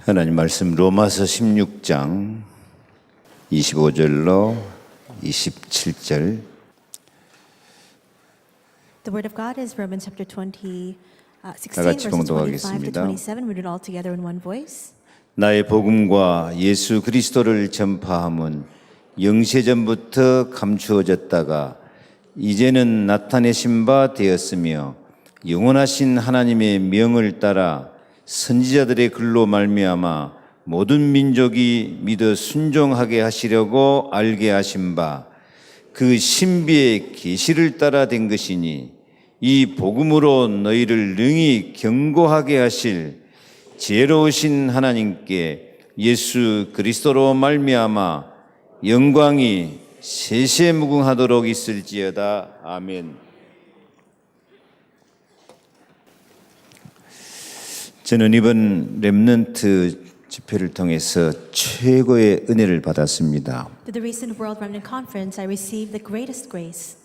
하나님 말씀 로마서 16장 25절로 27절. The word of God is Romans chapter 16 다 같이 verses 25 to 봉독하겠습니다. 27. Read it all together in one voice. 나의 복음과 예수 그리스도를 전파함은 영세전부터 감추어졌다가 이제는 나타내신 바 되었으며 영원하신 하나님의 명을 따라 선지자들의 글로 말미암아 모든 민족이 믿어 순종하게 하시려고 알게 하신 바 그 신비의 계시를 따라 된 것이니 이 복음으로 너희를 능히 경고하게 하실 지혜로우신 하나님께 예수 그리스도로 말미암아 영광이 세세무궁하도록 있을지어다. 아멘. 저는 이번 렘넌트 집회를 통해서 최고의 은혜를 받았습니다. Through the recent World Remnant Conference, I received the greatest grace.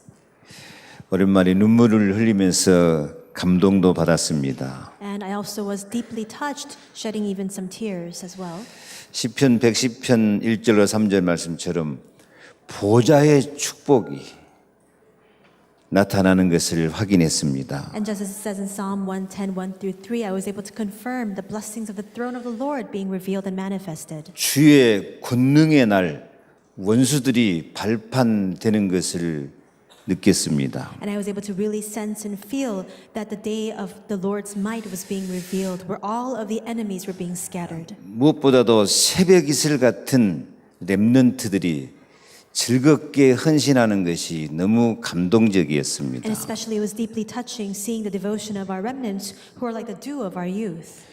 오랜만에 눈물을 흘리면서 감동도 받았습니다. And I also was deeply touched, shedding even some tears as well. 시편 110편 1절로 3절 말씀처럼 보좌의 축복이 나타나는 것을 확인했습니다. And just as it says in Psalm 110, 1 through 3, I was able to confirm the blessings of the throne of the Lord being revealed and manifested. 주의 권능의 날 원수들이 발판되는 것을 느꼈습니다. And I was able to really sense and feel that the day of the Lord's might was being revealed, where all of the enemies were being scattered. 무엇보다도 새벽 이슬 같은 렘넌트들이 즐겁게 헌신하는 것이 너무 감동적이었습니다. And especially it was deeply touching seeing the devotion of our remnants who are like the dew of our youth.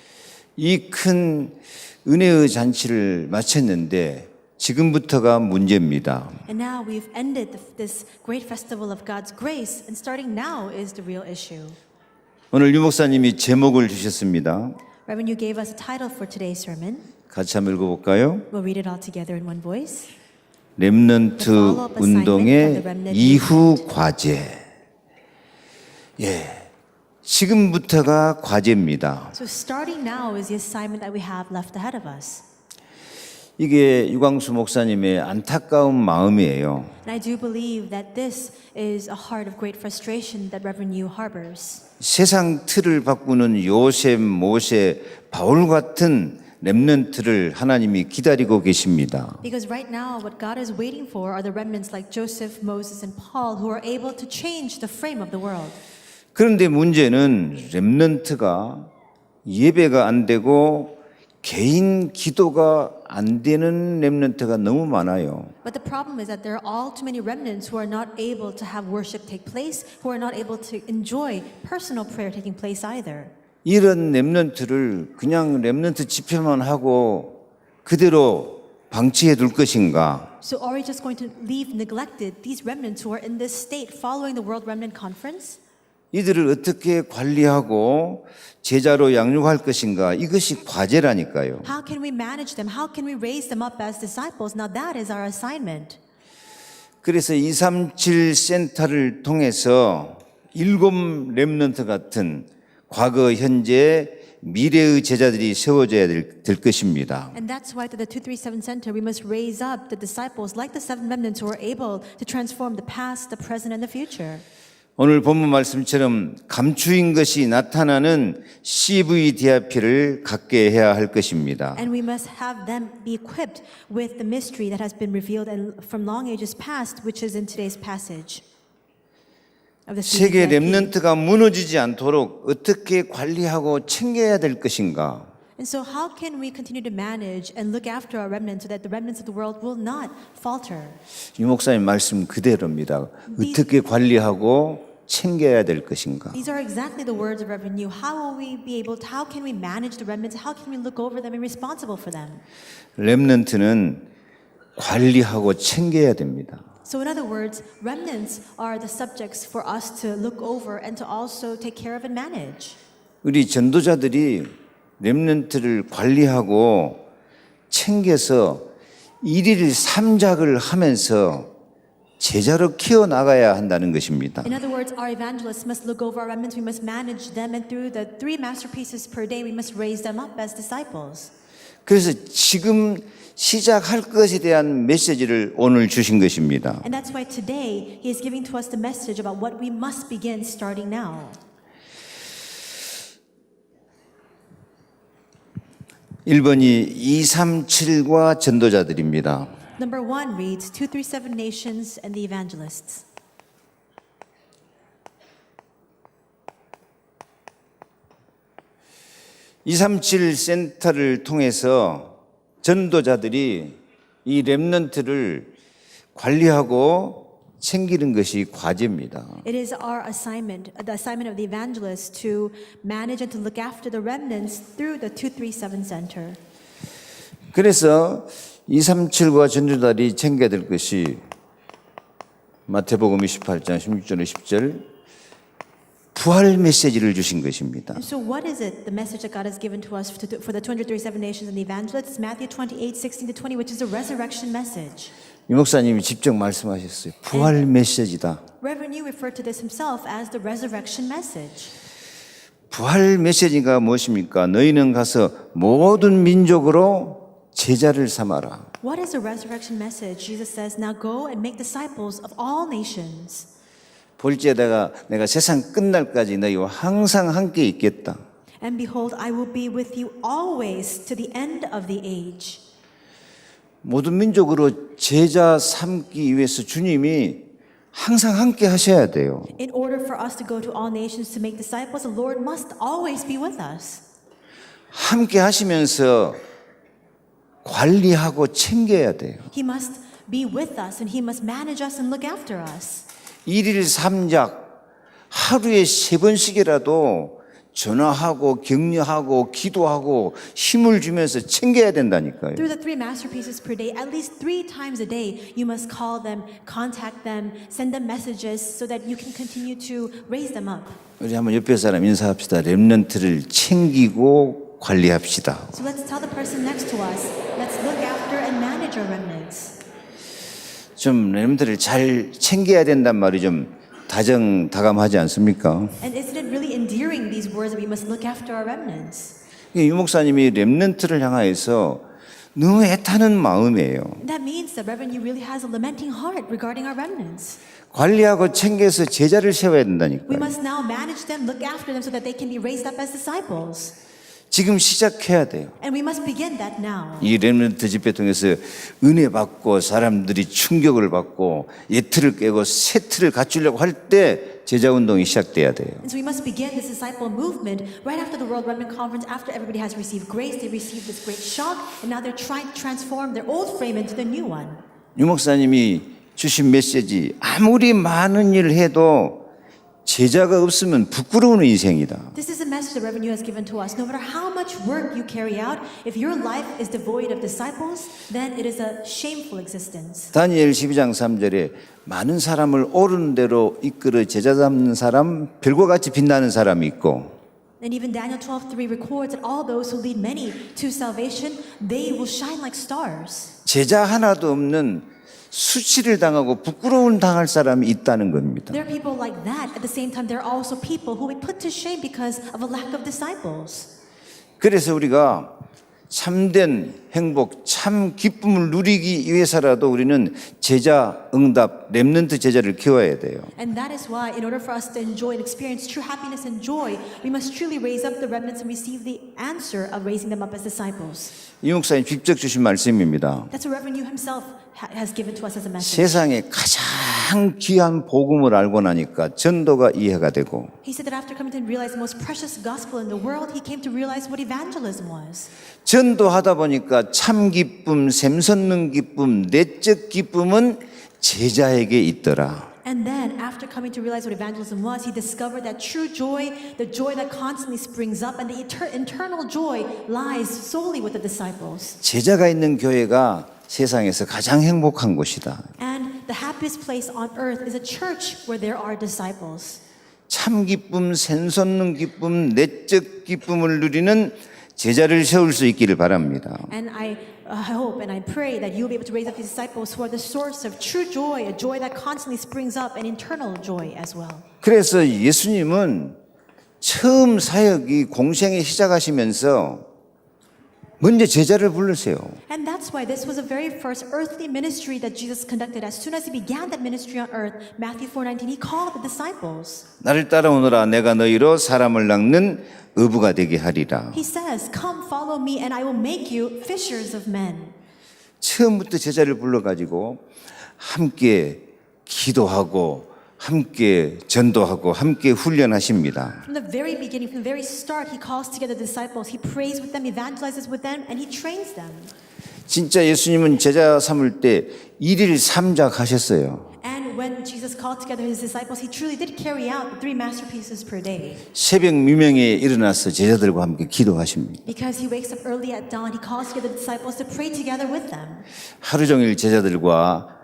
이 큰 은혜의 잔치를 마쳤는데 지금부터가 문제입니다. And now we've ended this great festival of God's grace, and starting now is the real issue. 오늘 유 목사님이 제목을 주셨습니다. Reverend, you gave us a title for today's sermon. 같이 한번 읽어볼까요? We'll read it all together in one voice. 렘넌트 운동의 이후 과제. 지금부터가 과제입니다. So starting now is the assignment that we have left ahead of us. 이게 유광수 목사님의 안타까운 마음이에요. And I do believe that this is a heart of great frustration that Reverend Yu harbors. 세상 틀을 바꾸는 요셉, 모세, 바울 같은 렘넌트를 하나님이 기다리고 계십니다. Because right now what God is waiting for are the remnants like Joseph, Moses, and Paul who are able to change the frame of the world. 그런데 문제는 렘넌트가 예배가 안 되고 개인 기도가 안 되는 렘넌트가 너무 많아요. But the problem is that there are all too many remnants who are not able to have worship take place, who are not able to enjoy personal prayer taking place either. 이런 렘넌트를 그냥 렘넌트 집회만 하고 그대로 방치해 둘 것인가? So are we just going to leave neglected these remnants who are in this state following the World Remnant Conference? 이들을 어떻게 관리하고 제자로 양육할 것인가? 이것이 과제라니까요. How can we manage them? How can we raise them up as disciples? Now that is our assignment. 그래서 237 센터를 통해서 7 렘넌트 같은 과거, 현재, 미래의 제자들이 세워져야 될 것입니다. And that's why through the 237 Center we must raise up the disciples like the 7 remnants who are able to transform the past, the present, and the future. 오늘 본문 말씀처럼 감추인 것이 나타나는 CVDIP를 갖게 해야 할 것입니다. And we must have them be equipped with the mystery that has been revealed from long ages past, which is in today's passage. 세계 렘넌트가 무너지지 않도록 어떻게 관리하고 챙겨야 될 것인가? And so how can we continue to manage and look after our remnants so that the remnants of the world will not falter? 유 목사님 말씀 그대로입니다. 어떻게 관리하고 챙겨야 될 것인가? These are exactly the words of Reverend Yu. How can we manage the remnants? How can we look over them and be responsible for them? 렘넌트는 관리하고 챙겨야 됩니다. So in other words, remnants are the subjects for us to look over and to also take care of and manage. 우리 전도자들이 렘넌트를 관리하고 챙겨서 일일 삼작을 하면서 제자로 키워나가야 한다는 것입니다. In other words, our evangelists must look over our remnants, we must manage them, and through the 3 masterpieces per day, we must raise them up as disciples. 그래서 지금 시작할 것에 대한 메시지를 오늘 주신 것입니다. And that's why today he is giving to us the message about what we must begin starting now. 1번이 237과 전도자들입니다. Number 1 reads 237 nations and the evangelists. (237) 센터를 통해서 전도자들이 이 렘넌트를 관리하고 챙기는 것이 과제입니다. It is our assignment, the assignment of the evangelists to manage and to look after the remnants through the 237 Center. 그래서 237과 전도자들이 챙겨야 될 것이 마태복음 28장 16절 10절 부활 메시지를 주신 것입니다. And so what is it, the message that God has given to us for the 237 nations and the evangelists? Matthew 28, 16 to 20, which is a resurrection message. 이 목사님이 직접 말씀하셨어요. 부활 메시지다. Reverend Yu referred to this himself as the resurrection message. 부활 메시지가 무엇입니까? 너희는 가서 모든 민족으로 제자를 삼아라. What is a resurrection message? Jesus says, now go and make disciples of all nations. 볼지에다가 내가 세상 끝날까지 너희와 항상 함께 있겠다. And behold, I will be with you always to the end of the age. 모든 민족으로 제자 삼기 위해서 주님이 항상 함께 하셔야 돼요. In order for us to go to all nations to make disciples, the Lord must always be with us. 함께 하시면서 관리하고 챙겨야 돼요. He must be with us and He must manage us and look after us. 일일 삼작 하루에 3번씩이라도 전화하고 격려하고 기도하고 힘을 주면서 챙겨야 된다니까요. Through the 3 masterpieces per day, at least 3 times a day, you must call them, contact them, send them messages so that you can continue to raise them up. 우리 한번 옆에 사람 인사합시다. 렘넌트를 챙기고 관리합시다. So let's tell the person next to us, let's look after and manage our remnants. 좀 렘넌트를 잘 챙겨야 된단 말이 좀 다정다감하지 않습니까? And isn't it really endearing, these words that we must look after our remnants? 유 목사님이 렘넌트를 향하여서 너무 애타는 마음이에요. That means that Reverend Yu really has a lamenting heart regarding our remnants. 관리하고 챙겨서 제자를 세워야 We 된다니까요. must now manage them, look after them so that they can be raised up as disciples. 지금 시작해야 돼요. And we must begin that now. 이 렘넌트 집회 통해서 은혜 받고 사람들이 충격을 받고 예틀을 깨고 새 틀을 갖추려고 할 때 제자 운동이 시작돼야 돼요. And so we must begin this disciple movement right after the World Remnant Conference, after everybody has received grace, they received this great shock, and now they're trying to transform their old frame into the new one. 유 목사님이 주신 메시지 아무리 많은 일을 해도 제자가 없으면 부끄러운 인생이다. This is a message that Reverend Yu has given to us. No matter how much work you carry out, if your life is devoid of disciples, then it is a shameful existence. 다니엘 12장 3절에 많은 사람을 옳은 대로 이끌어 제자 삼는 사람, 별과 같이 빛나는 사람이 있고 And even Daniel 12:3 records that all those who lead many to salvation, they will shine like stars. 제자 하나도 없는 수치를 당하고 부끄러운 당할 사람이 있다는 겁니다. There are people like that. At the same time, there are also people who we put to shame because of a lack of disciples. 그래서 우리가 참된 행복, 참 기쁨을 누리기 위해서라도 우리는 제자 응답, 렘넌트 제자를 키워야 돼요. And that is why, in order for us to enjoy and experience true happiness and joy, we must truly raise up the remnants and receive the answer of raising them up as disciples. 이 목사님 직접 주신 말씀입니다. That's what Reverend Yu himself has given to us as a message. 세상에 가장 귀한 복음을 알고 나니까 전도가 이해가 되고 He said that after coming to realize the most precious gospel in the world, he came to realize what evangelism was. 전도하다 보니까 참 기쁨, 샘솟는 기쁨, 내적 기쁨은 제자에게 있더라. And then, after coming to realize what evangelism was, he discovered that true joy, the joy that constantly springs up, and the internal joy lies solely with the disciples. 제자가 있는 교회가 세상에서 가장 행복한 곳이다. And the happiest place on earth is a church where there are disciples. 참 기쁨, 샘솟는 기쁨, 내적 기쁨을 누리는 제자를 세울 수 있기를 바랍니다. And I hope and I pray that you'll be able to raise up these disciples who are the source of true joy, a joy that constantly springs up, and internal joy as well. 그래서 예수님은 처음 사역이 공생에 시작하시면서 먼저 제자를 불렀어요. And that's why this was the very first earthly ministry that Jesus conducted. As soon as he began that ministry on earth, Matthew 4:19, he called the disciples. 나를 따라오너라 내가 너희로 사람을 낚는 어부가 되게 하리라. He says, "Come, follow me, and I will make you fishers of men." 처음부터 제자를 불러가지고 함께 기도하고 함께 전도하고 함께 훈련하십니다. From the very beginning, from the very start, he calls together the disciples. He prays with them, evangelizes with them, and he trains them. 진짜 예수님은 제자 삼을 때 일일 삼작 하셨어요. And when Jesus called together his disciples, he truly did carry out the 3 masterpieces per day. 새벽 미명에 일어나서 제자들과 함께 기도하십니다. Because he wakes up early at dawn, he calls together the disciples to pray together with them. 하루 종일 제자들과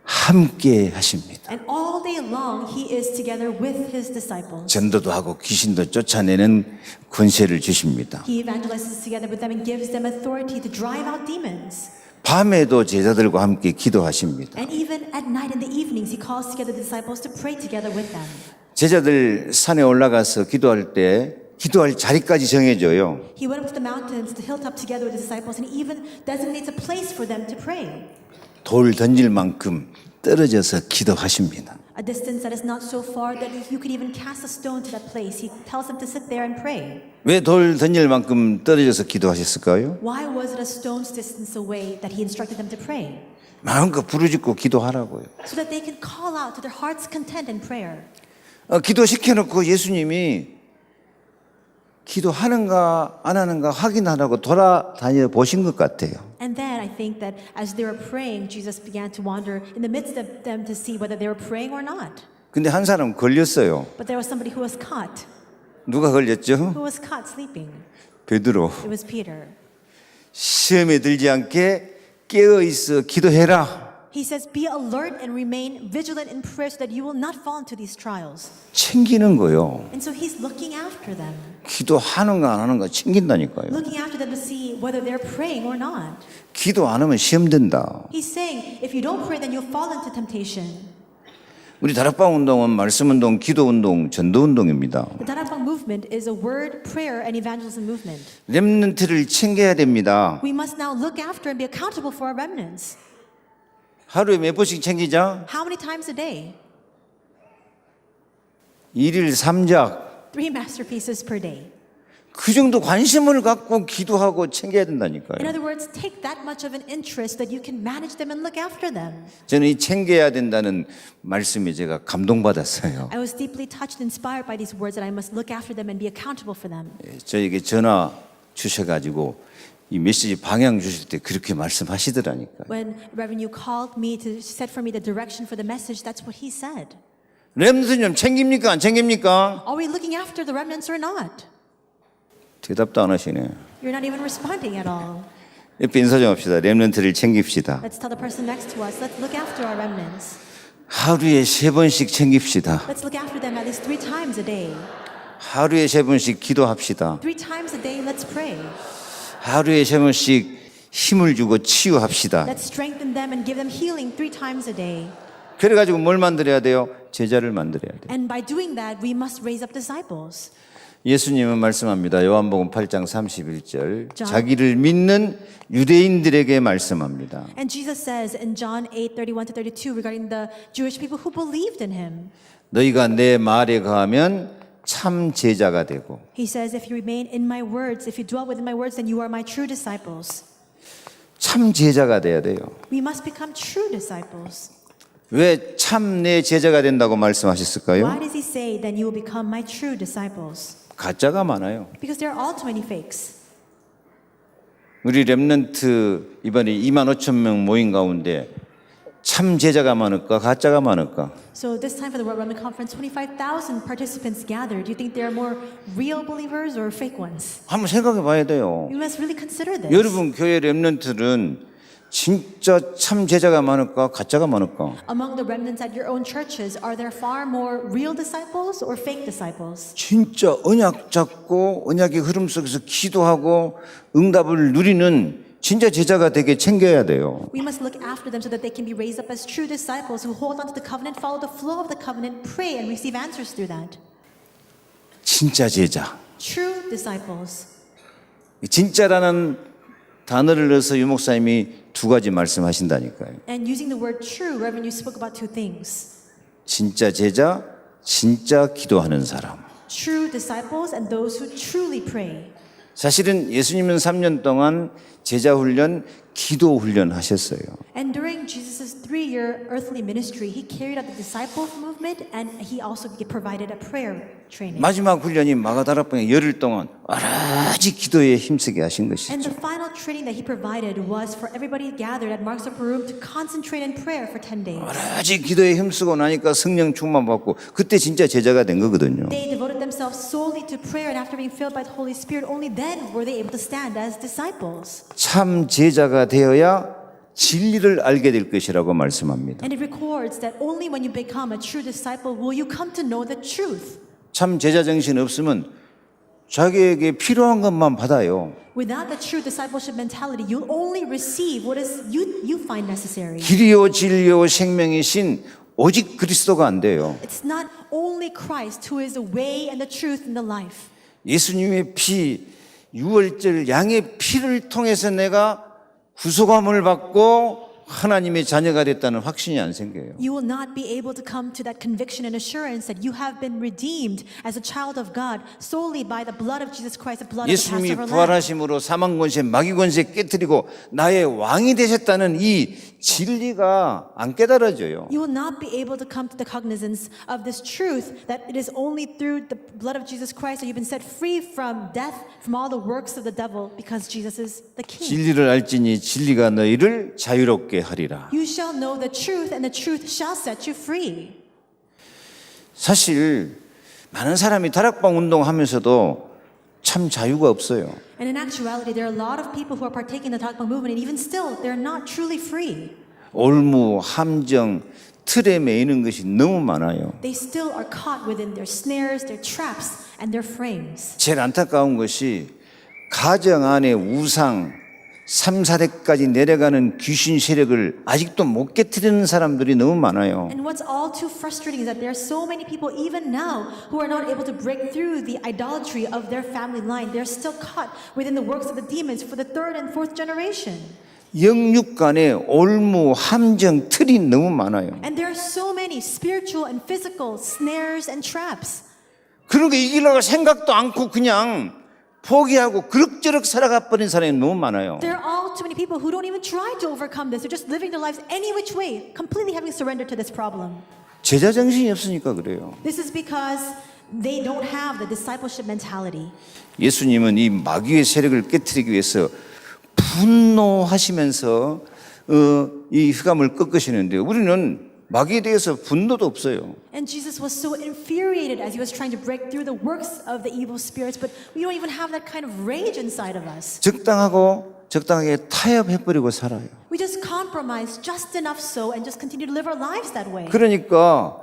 함께 하십니다. And all day long, he is together with his disciples. 전도도 하고 귀신도 쫓아내는 권세를 주십니다. He evangelizes together with them and gives them authority to drive out demons. 밤에도 제자들과 함께 기도하십니다. And even at night in the evenings, he calls together the disciples to pray together with them. 제자들 산에 올라가서 기도할 때 기도할 자리까지 정해줘요. He went up to the mountains, the hilltop together with the disciples, and he even designates a place for them to pray. 돌 던질 만큼 떨어져서 기도하십니다. A distance that is not so far that you could even cast a stone to that place. He tells them to sit there and pray. 왜 돌 던질 만큼 떨어져서 기도하셨을까요? Why was it a stone's distance away that he instructed them to pray? 마음껏 부르짖고 기도하라고요. So that they can call out to their heart's content in prayer. 기도시켜놓고 예수님이 기도하는가 안 하는가 확인하라고 돌아다녀 보신 것 같아요. And then I think that as they were praying, Jesus began to wander in the midst of them to see whether they were praying or not. 근데 한 사람 걸렸어요. But there was somebody who was caught. 누가 걸렸죠? Who was caught sleeping? 베드로. It was Peter. 시험에 들지 않게 깨어 있어 기도해라. He says, "Be alert and remain vigilant in prayer so that you will not fall into these trials." 챙기는 거요. And so he's looking after them, 기도하는가 안 하는가 챙긴다니까요. looking after them to see whether they're praying or not. 기도 안 하면 시험 된다. He's saying, if you don't pray, then you'll fall into temptation. 우리 다락방 운동은 말씀 운동, 기도 운동, 전도 운동입니다. The Darakbang movement is a word, prayer, and evangelism movement. 렘넌트를 챙겨야 됩니다. We must now look after and be accountable for our remnants. 하루에 몇 번씩 챙기자? How many times a day? 일일 삼작. 3 masterpieces per day. 그 정도 관심을 갖고 기도하고 챙겨야 In 된다니까요. other words, take that much of an interest that you can manage them and look after them. 저는 이 챙겨야 된다는 말씀에 제가 감동받았어요. I was deeply touched and inspired by these words that I must look after them and be accountable for them. 저에게 전화 주셔가지고 이 메시지 방향 주실 때 그렇게 말씀하시더라니까요. When Reverend Yu called me to set for me the direction for the message, that's what he said. 렘넌트 좀 챙깁니까 안 챙깁니까? Are we looking after the remnants or not? 대답도 안 하시네. You're not even responding at all. 옆에 인사 좀 합시다. 렘넌트를 챙깁시다. Let's tell the person next to us, let's look after our remnants. 하루에 3번씩 챙깁시다. Let's look after them at least 3 times a day. 하루에 3번씩 기도합시다. 3 times a day, let's pray. 하루에 3번씩 힘을 주고 치유합시다. Let's strengthen them and give them healing 3 times a day. 그래가지고 뭘 만들어야 돼요? 제자를 만들어야 돼요. And by doing that, we must raise up disciples. 예수님은 말씀합니다. 요한복음 8장 31절. 자기를 믿는 유대인들에게 말씀합니다. And Jesus says in John 8:31-32 regarding the Jewish people who believed in him. 너희가 내 말에 거하면 참 제자가 되고 He says, if you remain in my words, if you dwell within my words, then you are my true disciples. 참 제자가 돼야 돼요. We must become true disciples. 왜 참 내 제자가 된다고 Why 말씀하셨을까요? does he say, then you will become my true disciples? 가짜가 많아요. Because there are all too many fakes. 우리 렘넌트 이번에 25,000명 모인 가운데 참 제자가 많을까 가짜가 많을까? So this time for the World Remnant Conference, 25,000 participants gathered. Do you think there are more real believers or fake ones? 한번 생각해 봐야 돼요. You must really consider this. 여러분 교회 렘넌트는 진짜 참 제자가 많을까 가짜가 많을까? Among the remnants at your own churches, are there far more real disciples or fake disciples? 진짜 언약 잡고 언약의 흐름 속에서 기도하고 응답을 누리는 진짜 제자가 되게 챙겨야 돼요. We must look after them so that they can be raised up as true disciples who hold on to the covenant, follow the flow of the covenant, pray and receive answers through that. 진짜 제자. True disciples. 진짜라는 단어를 넣어서 유 목사님이 두 가지 말씀하신다니까요. And using the word true, Reverend, you spoke about two things. 진짜 제자, 진짜 기도하는 사람. True disciples and those who truly pray. 사실은 예수님은 3년 동안 제자 훈련, 기도 훈련 하셨어요. And during Jesus' 3-year earthly ministry, he carried out the disciple movement and he also provided a prayer training. 마지막 훈련이 마가다락방에 열흘 동안 오로지 기도에 힘쓰게 하신 And 것이죠. the final training that he provided was for everybody gathered at Mark's Upper Room to concentrate in prayer for 10 days. 오로지 기도에 힘쓰고 나니까 성령 충만 받고 그때 진짜 제자가 된 거거든요. They devoted themselves solely to prayer, and after being filled by the Holy Spirit, only then were they able to stand as disciples. 참 제자가 되어야 진리를 알게 될 것이라고 말씀합니다. And it records that only when you become a true disciple will you come to know the truth. 참 제자 정신 없으면 자기에게 필요한 것만 받아요. Without the true discipleship mentality, you'll only receive what is you find necessary. 길이요 진리요 생명이신 오직 그리스도가 안 돼요. It's not only Christ who is the way and the truth and the life. 예수님의 피, 유월절 양의 피를 통해서 내가 구속함을 받고 하나님의 자녀가 됐다는 확신이 안 생겨요. You will not be able to come to that conviction and assurance that you have been redeemed as a child of God solely by the blood of Jesus Christ, the blood of the 예수님이 Passover lamb. 부활하심으로 사망 권세, 마귀 권세 깨뜨리고 나의 왕이 되셨다는 이 진리가 안 깨달아져요. You will not be able to come to the cognizance of this truth that it is only through the blood of Jesus Christ that you've been set free from death, from all the works of the devil, because Jesus is the King. 진리를 알지니 진리가 너희를 자유롭게 하리라. You shall know the truth, and the truth shall set you free. 사실 많은 사람이 다락방 운동하면서도 참 자유가 없어요. And in actuality, there are a lot of people who are partaking in the Takbang movement, and even still, they're not truly free. 올무, 함정, 틀에 매이는 것이 너무 많아요. They still are caught within their snares, their traps, and their frames. 제일 안타까운 것이 가정 안에 우상, 3, 4대까지 내려가는 귀신 세력을 아직도 못 깨트리는 사람들이 너무 많아요. And what's all too frustrating is that there are so many people even now who are not able to break through the idolatry of their family line. They're still caught within the works of the demons for the 3rd and 4th generation. 영육 간에 올무, 함정, 틀이 너무 많아요. And there are so many spiritual and physical snares and traps. 그런 거 이기려고 생각도 않고 그냥 포기하고 그럭저럭 살아가 버린 사람이 너무 많아요. There are all too many people who don't even try to overcome this. They're just living their lives any which way, completely having surrendered to this problem. 제자 정신이 없으니까 그래요. This is because they don't have the discipleship mentality. 예수님은 이 마귀의 세력을 깨트리기 위해서 분노하시면서 이 흑암을 꺾으시는데 우리는 마귀에 대해서 분노도 없어요. And Jesus was so infuriated as he was trying to break through the works of the evil spirits, but we don't even have that kind of rage inside of us. 적당하게 타협해버리고 살아요. We just compromise just enough so and just continue to live our lives that way. 그러니까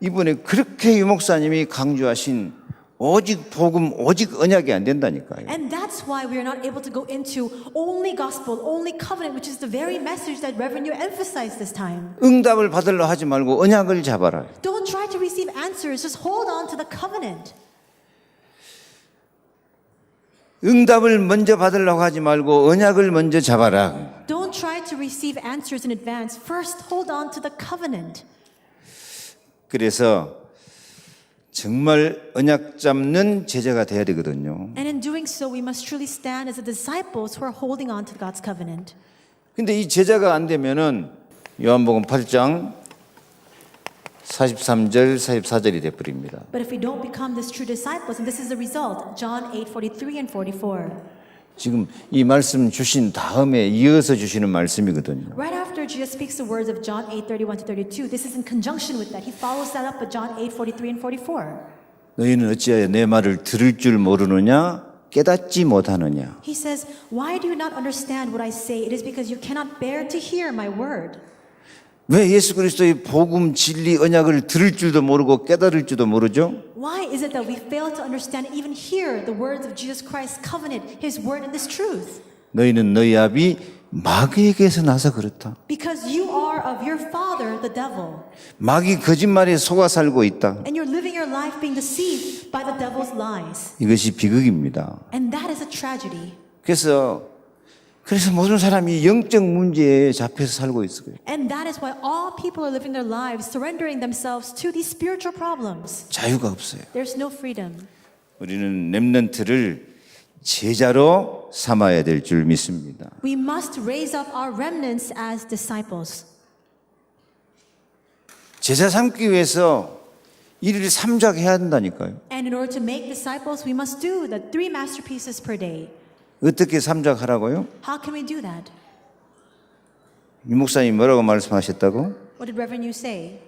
이번에 그렇게 유 목사님이 강조하신 오직 복음, 오직 언약이 안 된다니까요. And that's why we are not able to go into only gospel, only covenant, which is the very message that Reverend you emphasized this time. 응답을 받으려 하지 말고 언약을 잡아라. Don't try to receive answers, just hold on to the covenant. 응답을 먼저 받으려고 하지 말고 언약을 먼저 잡아라. Don't try to receive answers in advance. First, hold on to the covenant. 그래서 정말 언약 잡는 제자가 돼야 되거든요. And in doing so, we must truly stand as the disciples who are holding on to God's covenant. 근데 이 제자가 안 되면은 요한복음 8장 43절 44절이 돼 버립니다. But if we don't become this true disciples, and this is the result, John 8:43 and 44. 지금 이 말씀 주신 다음에 이어서 주시는 말씀이거든요. Right after Jesus speaks the words of John 8:31 to 32, this is in conjunction with that. He follows that up with John 8:43 and 44. 너희는 어찌하여 내 말을 들을 줄 모르느냐 깨닫지 못하느냐. He says, "Why do you not understand what I say? It is because you cannot bear to hear my word." 왜 예수 그리스도의 복음, 진리, 언약을 들을 줄도 모르고 깨달을 줄도 모르죠? Why is it that we fail to understand and even hear the words of Jesus Christ's covenant, His word and this truth? 너희는 너희 아비 마귀에게서 나서 그렇다. Because you are of your father, the devil, 마귀 거짓말에 속아 살고 있다. and you're living your life being deceived by the devil's lies. 이것이 비극입니다. And that is a tragedy. 그래서 그래서 모든 사람이 영적 문제에 잡혀서 살고 있어요. And that is why all people are living their lives surrendering themselves to these spiritual problems. 자유가 없어요. There's no freedom. 우리는 렘넌트를 제자로 삼아야 될 줄 믿습니다. We must raise up our remnants as disciples. 제자 삼기 위해서 일일 3작 해야 한다니까요. And in order to make disciples, we must do the 3 masterpieces per day. 어떻게 3작 하라고요? How can we do that? 이 목사님 뭐라고 말씀하셨다고? What did Reverend Yu say?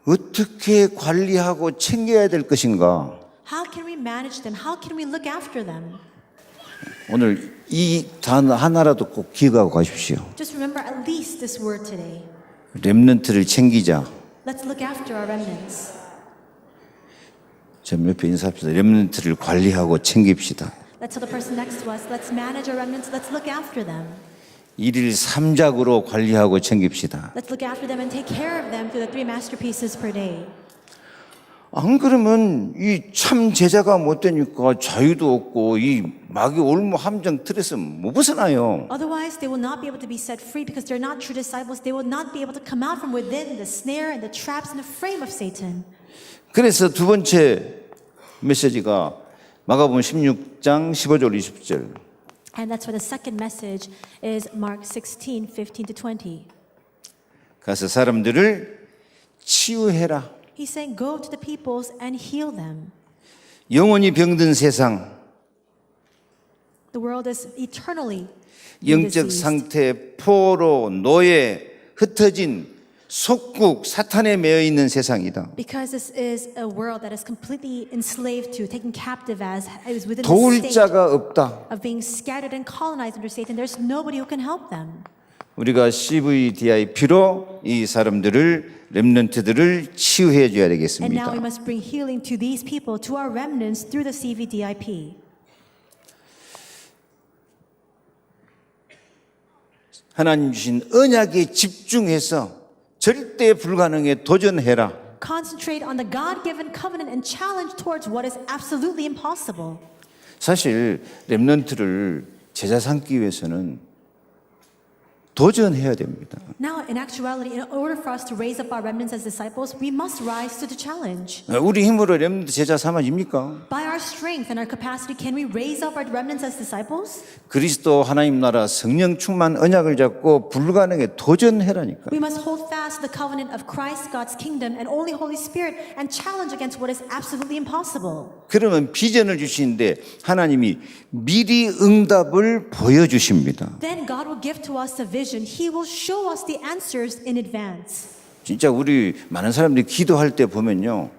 어떻게 관리하고 챙겨야 될 것인가? How can we manage them? How can we look after them? 오늘 이 단어 하나라도 꼭 기억하고 가십시오. Just remember at least this word today. 렘넌트를 챙기자. Let's look after our remnants. 저 옆에 인사합시다. 렘넌트를 관리하고 챙깁시다. Let's tell the person next to us, let's manage our remnants, let's look after them. 일일 3작으로 관리하고 챙깁시다. Let's look after them and take care of them through the 3 masterpieces per day. 안 그러면 이 참 제자가 못 되니까 자유도 없고 이 마귀 올무 함정 틀에서 못 벗어나요. Otherwise, they will not be able to be set free because they're not true disciples. They will not be able to come out from within the snare and the traps and the frame of Satan. 그래서 두 번째 메시지가 마가복음 16장 15절 20절. And that's why the second message is Mark 16, 15 to 20. 가서 사람들을 치유해라. He's saying, go to the peoples and heal them. 영원히 병든 세상, The world is eternally being 영적 diseased. 상태, 포로, 노예, 흩어진 속국, 사탄에 매여 있는 세상이다. Because this is a world that is completely enslaved to, taken captive as, is within the 도울 state 자가 없다. of being scattered and colonized under Satan. There's nobody who can help them. 우리가 CVDIP로 이 사람들을 렘넌트들을 치유해 줘야 And now 되겠습니다. we must bring healing to these people, to our remnants, through the CVDIP. 하나님 주신 언약에 집중해서 절대 불가능에 도전해라. Concentrate on the God-given covenant and challenge towards what is absolutely impossible. 사실 렘넌트를 제자 삼기 위해서는 도전해야 됩니다. Now, in actuality, in order for us to raise up our remnants as disciples, we must rise to the challenge. 우리 힘으로 렘넌트 제자 삼아집니까? By our strength and our capacity, can we raise up our remnants as disciples? 그리스도 하나님 나라 성령 충만 언약을 잡고 불가능에 도전해라니까. We must hold fast the covenant of Christ, God's kingdom, and only Holy Spirit, and challenge against what is absolutely impossible. 그러면 비전을 주시는데 하나님이 미리 응답을 보여주십니다. Then God will give to us a vision. He will show us the answers in advance. 진짜 우리 많은 사람들이 기도할 때 보면요.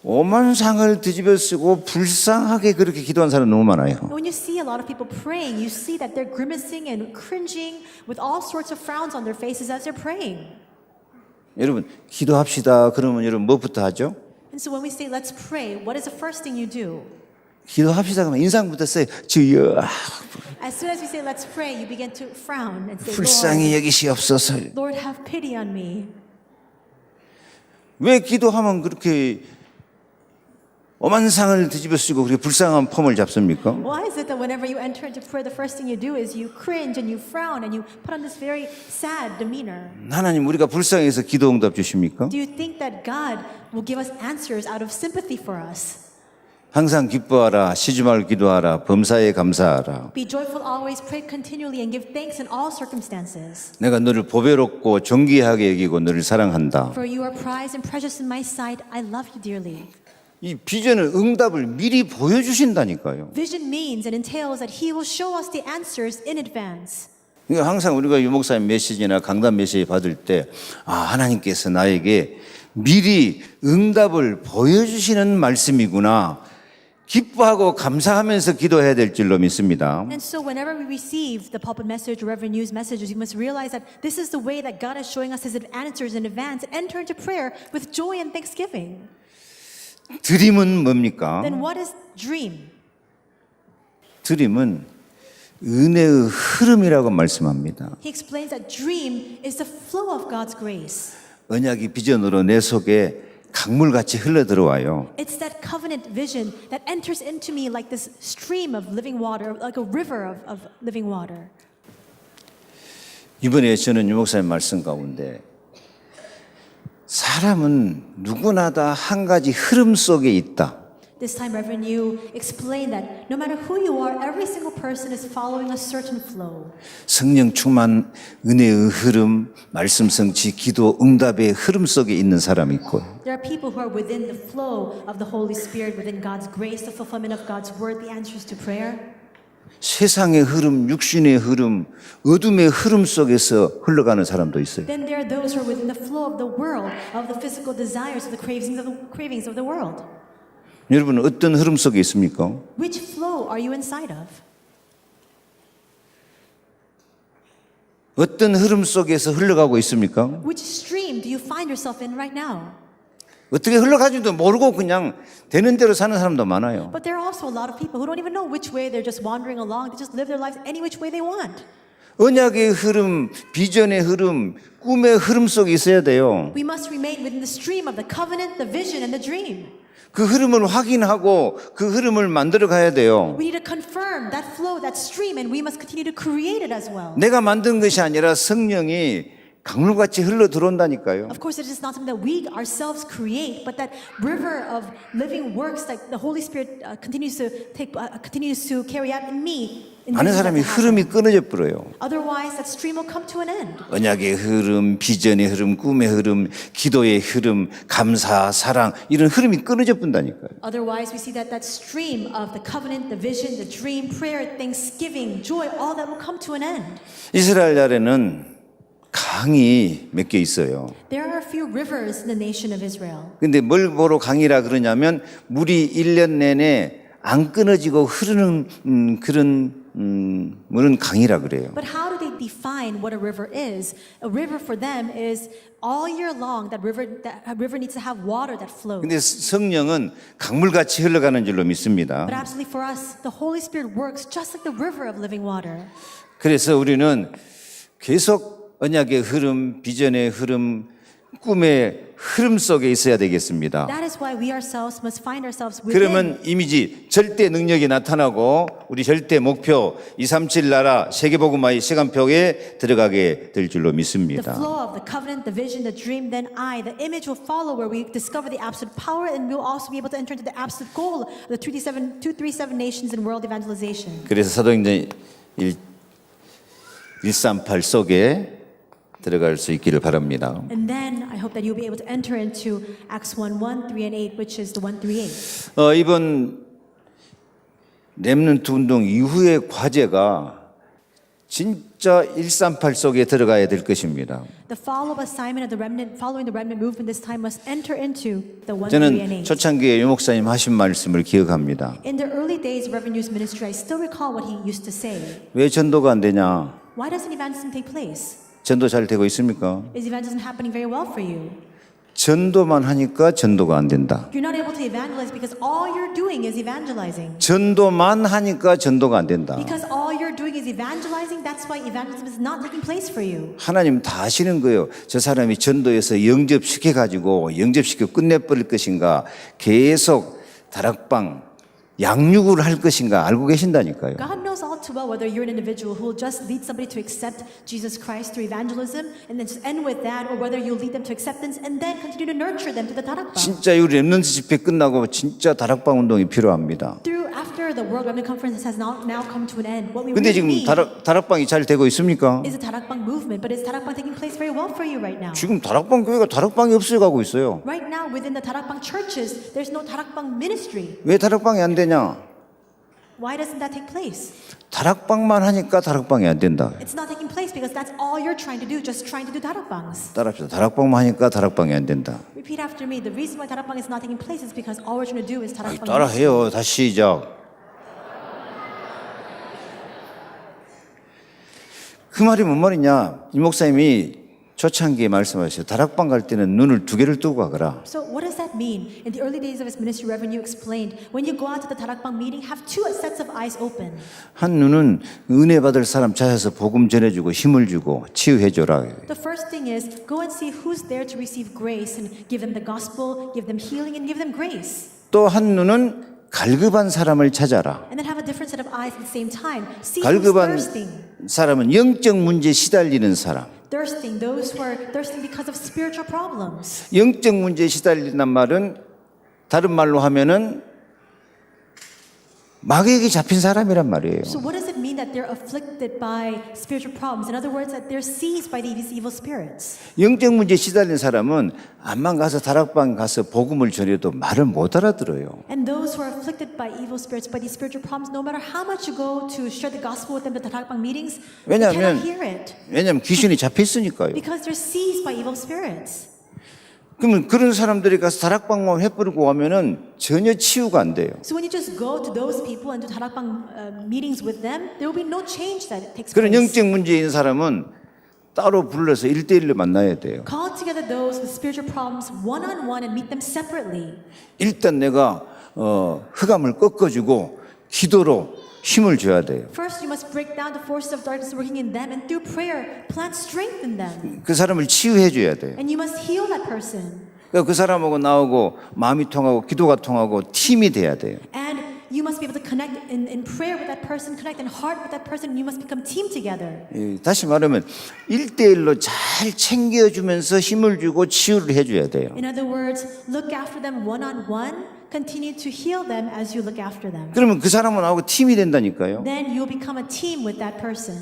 오만 상을 뒤집어 쓰고 불쌍하게 그렇게 기도한 사람 너무 많아요. When you see a lot of people praying, you see that they're grimacing and cringing with all sorts of frowns on their faces as they're praying. 여러분 기도합시다. 그러면 여러분 뭐부터 하죠? And so when we say, let's pray, what is the first thing you do? 기도합시다 그러면 인상부터 써요. 주여 As soon as we say, let's pray, you begin to frown and say, 불쌍히 여기시옵소서. Lord, have pity on me. 왜 기도하면 그렇게 오만 상을 뒤집어 쓰고 그렇게 불쌍한 폼을 잡습니까? Why is it that whenever you enter into prayer, the first thing you do is you cringe and you frown and you put on this very sad demeanor? 하나님 우리가 불쌍해서 기도 응답 주십니까? Do you think that God will give us answers out of sympathy for us? 항상 기뻐하라, 쉬지 말고 기도하라, 범사에 감사하라. Be joyful always, pray continually, and give thanks in all circumstances. 내가 너를 보배롭고 존귀하게 여기고 너를 사랑한다. For you are prized and precious in my sight. I love you dearly. 이 비전은 응답을 미리 보여주신다니까요. Vision means and entails that He will show us the answers in advance. 그러니까 항상 우리가 유목사님 메시지나 강단 메시지 받을 때 하나님께서 나에게 미리 응답을 보여주시는 말씀이구나. 기뻐하고 감사하면서 기도해야 될 줄로 믿습니다. And so whenever we receive the pulpit message or Reverend News messages, you must realize that this is the way that God is showing us His answers in advance. Enter into prayer with joy and thanksgiving. 드림은 뭡니까? Then what is dream? 드림은 은혜의 흐름이라고 말씀합니다. He explains that dream is the flow of God's grace. 언약이 비전으로 내 속에 강물같이 흘러 들어와요. It's that covenant vision that enters into me like this stream of living water, like a river of living water. 이번에 저는 유 목사님 말씀 가운데 사람은 누구나 다 한 가지 흐름 속에 있다. This time, Reverend, you explain that no matter who you are, every single person is following a certain flow. 성령 충만 은혜의 흐름, 말씀 성취, 기도 응답의 흐름 속에 있는 사람이 있고 There are people who are within the flow of the Holy Spirit, within God's grace, the fulfillment of God's word, the answers to prayer. 세상의 흐름, 육신의 흐름, 어둠의 흐름 속에서 흘러가는 사람도 있어요. Then there are those who are within the flow of the world, of the physical desires, of the cravings of the world. 여러분 어떤 흐름 속에 있습니까? Which flow are you inside of? 어떤 흐름 속에서 흘러가고 있습니까? Which stream do you find yourself in right now? 어떻게 흘러가지도 모르고 그냥 되는 대로 사는 사람도 많아요. But there are also a lot of people who don't even know which way they're just wandering along. They just live their lives any which way they want. 언약의 흐름, 비전의 흐름, 꿈의 흐름 속에 있어야 돼요. We must remain within the stream of the covenant, the vision, and the dream. 그 흐름을 확인하고 그 흐름을 만들어 가야 돼요. We need to confirm that flow, that stream, and we must continue to create it as well. 내가 만든 것이 아니라 성령이 강물같이 흘러 들어온다니까요. Of course, it is not something that we ourselves create, but that river of living works that the Holy Spirit continues to carry out in me. 많은 사람이 흐름이 끊어져 버려요. Otherwise, that stream will come to an end. 언약의 흐름, 비전의 흐름, 꿈의 흐름, 기도의 흐름, 감사, 사랑 이런 흐름이 끊어져 본다니까요. Otherwise, we see that stream of the covenant, the vision, the dream, prayer, thanksgiving, joy, all that will come to an end. 이스라엘에는 강이 몇 개 있어요. There are a few rivers in the nation of Israel. 근데 뭘 보러 강이라 그러냐면 물이 1년 내내 안 끊어지고 흐르는 그런 물은 강이라 그래요. But how do they define what a river is? A river for them is all year long that river needs to have water that flows. 근데 성령은 강물같이 흘러가는 줄로 믿습니다. But absolutely for us, the Holy Spirit works just like the river of living water. 그래서 우리는 계속 언약의 흐름, 비전의 흐름, 꿈의 흐름 속에 있어야 되겠습니다. That is why we ourselves must find ourselves 그러면 within. 이미지 절대 능력이 나타나고 우리 절대 목표 237 나라 세계복음화의 시간표에 들어가게 될 줄로 The 믿습니다. flow of the covenant, the vision, the dream, then the image will follow where we discover the absolute power and we'll also be able to enter into the absolute goal of the 237 nations in world evangelization. 그래서 사도행전 138 속에 들어갈 수 있기를 바랍니다. And then I hope that you'll be able to enter into Acts 1:1, 3 and 8, which is the 1 through 8. 이번 렘넌트 운동 이후의 과제가 진짜 138 속에 들어가야 될 것입니다. The follow-up assignment of the remnant, following the remnant movement this time must enter into the 1, 3 and 저는 8. 초창기에 유 목사님 하신 말씀을 기억합니다. In the early days of Reverend Yu's ministry, I still recall what he used to say. 왜 전도가 안 되냐? Why doesn't evangelism take place? 전도 잘 되고 있습니까? Is evangelism happening very well for you? 전도만 하니까 전도가 안 된다. You're not able to evangelize because all you're doing is evangelizing. 전도만 하니까 전도가 안 된다. Because all you're doing is evangelizing, that's why evangelism is not taking place for you. 하나님 다 아시는 거예요. 저 사람이 전도해서 영접시켜가지고 영접시켜 끝내버릴 것인가 계속 다락방 양육을 할 것인가 알고 계신다니까요. God knows all too well whether you're an individual who will just lead somebody to accept Jesus Christ through evangelism and then just end with that, or whether you'll lead them to acceptance and then continue to nurture them to the 다락방. 진짜 이 렘넌트 집회 끝나고 진짜 다락방 운동이 필요합니다. After the World Remnant Conference has now come to an end, what we 근데 really 지금 need 다락방이 잘 되고 있습니까? is a 다락방 movement, but is 다락방 taking place very well for you right now? 지금 다락방 교회가 다락방이 없어가고 있어요. Right now, within the 다락방 churches, there's no 다락방 ministry. 왜 다락방이 안 되냐? Why doesn't that take place? 다락방만 하니까 다락방이 안 된다. It's not taking place because that's all you're trying to do, just trying to do 다락방s. 따라합시다. 다락방만 하니까 다락방이 안 된다. Repeat after me. The reason why 다락방 is not taking place is because all we're trying to do is 다락방. 따라해요. 다시 시작. 그 말이 뭔 말이냐? 이 목사님이 초창기에 말씀하셨어요. 다락방 갈 때는 눈을 두 개를 뜨고 가거라. So what does that it mean? In the early days of his ministry, Reverend Yu explained, when you go out to the Tarakbang meeting, have two sets of eyes open. 한 눈은 은혜 받을 사람 찾아서 복음 전해주고 힘을 주고 치유해줘라. The first thing is, go and see who's there to receive grace and give them the gospel, give them healing, and give them grace. 또 한 눈은 갈급한 사람을 찾아라. And then have a different set of eyes at the same time. See who's 갈급한 thirsting. 사람은 영적 문제에 시달리는 사람. Thirsting, those who are thirsting because of spiritual problems. 영적 문제에 시달린단 말은 다른 말로 하면은 마귀에게 잡힌 사람이란 말이에요. So what does it mean that they're afflicted by spiritual problems? In other words, that they're seized by these evil spirits. 영적 문제에 시달린 사람은 암만 가서 다락방 가서 복음을 전해도 말을 못 알아들어요. And those who are afflicted by evil spirits, by these spiritual problems, no matter how much you go to share the gospel with them at the Tarakbang meetings, they 왜냐하면 cannot hear it 귀신이 잡혀 있으니까요. because they're seized by evil spirits. 그러면 그런 사람들이 가서 다락방만 해버리고 하면은 전혀 치유가 안 돼요. So when you just go to those people and do Tarakbang meetings with them, there will be no change that takes 그런 place. 영적 문제에 있는 사람은 따로 불러서 1대1로 만나야 돼요. Call together those with spiritual problems one-on-one and meet them separately. 일단 내가 흑암을 꺾어주고 기도로 힘을 줘야 돼요. First, you must break down the forces of darkness working in them, and through prayer, plant strength in them. 그 사람을 치유해 줘야 돼요. And you must heal that person. 그러니까 그 사람하고 나오고 마음이 통하고 기도가 통하고 팀이 돼야 돼요. And you must be able to connect in prayer with that person, connect in heart with that person, and you must become team together. 다시 말하면 1대1로 잘 챙겨주면서 힘을 주고 치유를 해줘야 돼요. In other words, look after them one-on-one, continue to heal them as you look after them. 그러면 그 사람은 나하고 팀이 된다니까요. Then you'll become a team with that person.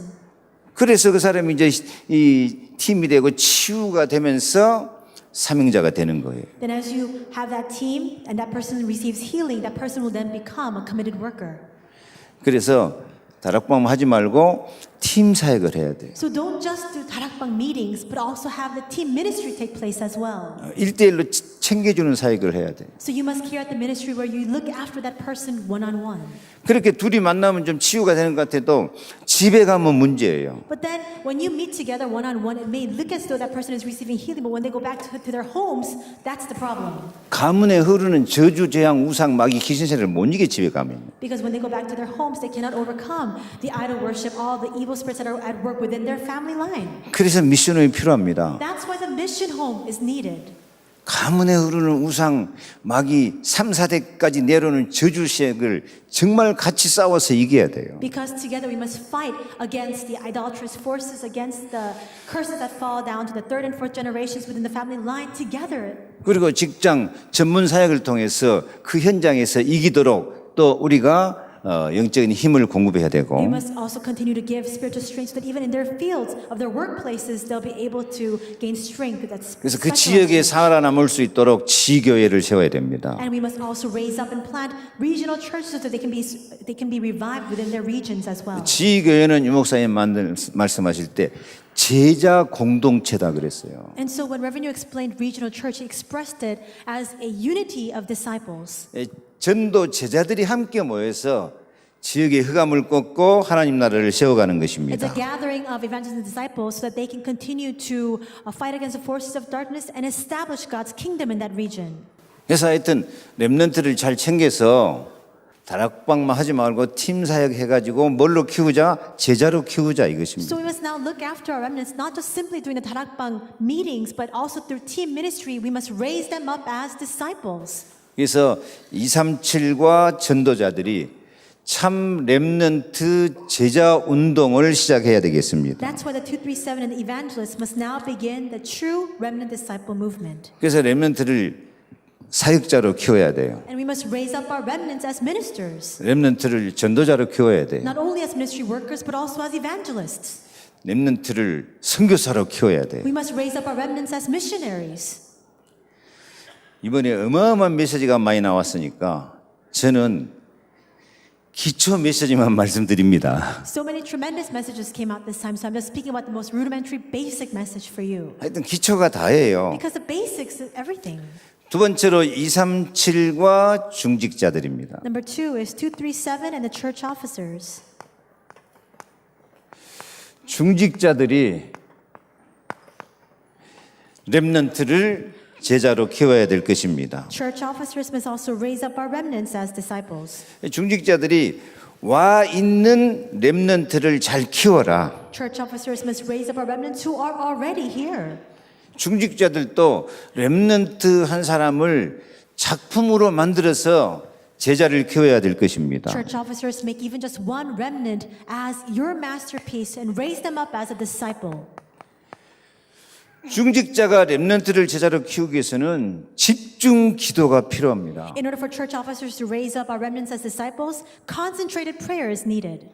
그래서 그 사람이 이제 이 팀이 되고 치유가 되면서 사명자가 되는 거예요. Then as you have that team and that person receives healing, that person will then become a committed worker. 그래서 다락방 하지 말고 팀 사역을 해야 돼요. So don't just do Tarakbang meetings, but also have the team ministry take place as well. 1대1로 챙겨주는 사역을 해야 돼요. So you must care at the ministry where you look after that person one-on-one. 그렇게 둘이 만나면 좀 치유가 되는 것 같아도 집에 가면 문제예요. But then when you meet together one-on-one, it may look as though that person is receiving healing, but when they go back to their homes, that's the problem. 가문에 흐르는 저주, 재앙, 우상, 마귀, 귀신세를 못 이겨 집에 가면. Because when they go back to their homes, they cannot overcome the idol worship, all the evil spirits that are at work within their family line. 그래서 미션이 필요합니다. That's why the mission home is needed. 가문에 흐르는 우상, 마귀 3, 4대까지 내려오는 저주색을 정말 같이 싸워서 이겨야 돼요. Because together we must fight against the idolatrous forces, against the curses that fall down to the third and fourth generations within the family line together. 그리고 직장 전문 사역을 통해서 그 현장에서 이기도록 또 우리가 영적인 힘을 공급해야 되고 We must also continue to give spiritual strength so that even in their fields of their workplaces, they'll be able to gain strength. That's 그래서 그 지역에 살아남을 수 있도록 지교회를 세워야 됩니다. And we must also raise up and plant regional churches so that they can be revived within their regions as well. 지교회는 유 목사님 말씀하실 때 제자 공동체다 그랬어요. And so when Reverend Yu explained regional church, he expressed it as a unity of disciples. 전도 제자들이 함께 모여서 지역의 흑암을 꺾고 하나님 나라를 세워가는 It's 것입니다. a gathering of evangelists and disciples so that they can continue to fight against the forces of darkness and establish God's kingdom in that region. 그래서 하여튼 렘넌트를 잘 챙겨서 다락방만 하지 말고 팀 사역 해가지고 뭘로 키우자? 제자로 키우자 이것입니다. So we must now look after our remnants, not just simply doing the Tarakbang meetings, but also through team ministry. We must raise them up as disciples. 그래서 237과 전도자들이 참 렘넌트 제자 운동을 시작해야 되겠습니다. That's why the 237 and the evangelists must now begin the true remnant disciple movement. 그래서 렘넌트를 사역자로 키워야 돼요. And we must raise up our remnants as ministers, 렘넌트를 전도자로 키워야 돼요. not only as ministry workers, but also as evangelists. 렘넌트를 선교사로 키워야 돼요. We must raise up our remnants as missionaries. 이번에 어마어마한 메시지가 많이 나왔으니까 저는 기초 메시지만 말씀드립니다. So many tremendous messages came out this time, so I'm just speaking about the most rudimentary, basic message for you. 하여튼 기초가 다예요. Because the basics is everything. 두 번째로 237과 중직자들입니다. Number 2 is 237 and the church officers. 중직자들이 렘넌트를 제자로 키워야 될 것입니다. Church officers must also raise up our remnants as disciples. 중직자들이 와 있는 렘넌트를 잘 키워라. Church officers must raise up our remnants who are already here. 중직자들도 렘넌트 한 사람을 작품으로 만들어서 제자를 키워야 될 것입니다. Church officers make even just one remnant as your masterpiece and raise them up as a disciple. 중직자가 렘넌트를 제자로 키우기 위해서는 집중 기도가 필요합니다. In order for church officers to raise up our remnants as disciples, concentrated prayer is needed.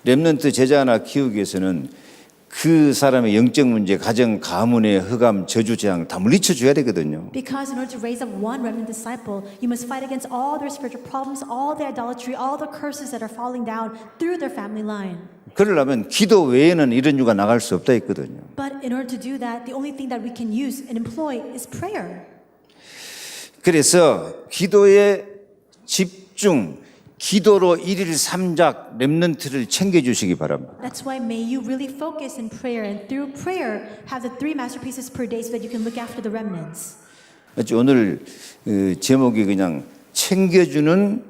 렘넌트 제자 하나 키우기 위해서는 그 사람의 영적 문제, 가정, 가문의 흑암, 저주, 재앙 다 물리쳐 줘야 되거든요. Because in order to raise up one remnant disciple, you must fight against all their spiritual problems, all the idolatry, all the curses that are falling down through their family line. 그러려면 기도 외에는 이런 유가 나갈 수 없다 했거든요. But in order to do that, the only thing that we can use and employ is prayer. 그래서 기도에 집중, 기도로 1일 3작 렘넌트를 챙겨주시기 바랍니다. That's why may you really focus in prayer and through prayer have the 3 masterpieces per day so that you can look after the remnants. 오늘 제목이 그냥 챙겨주는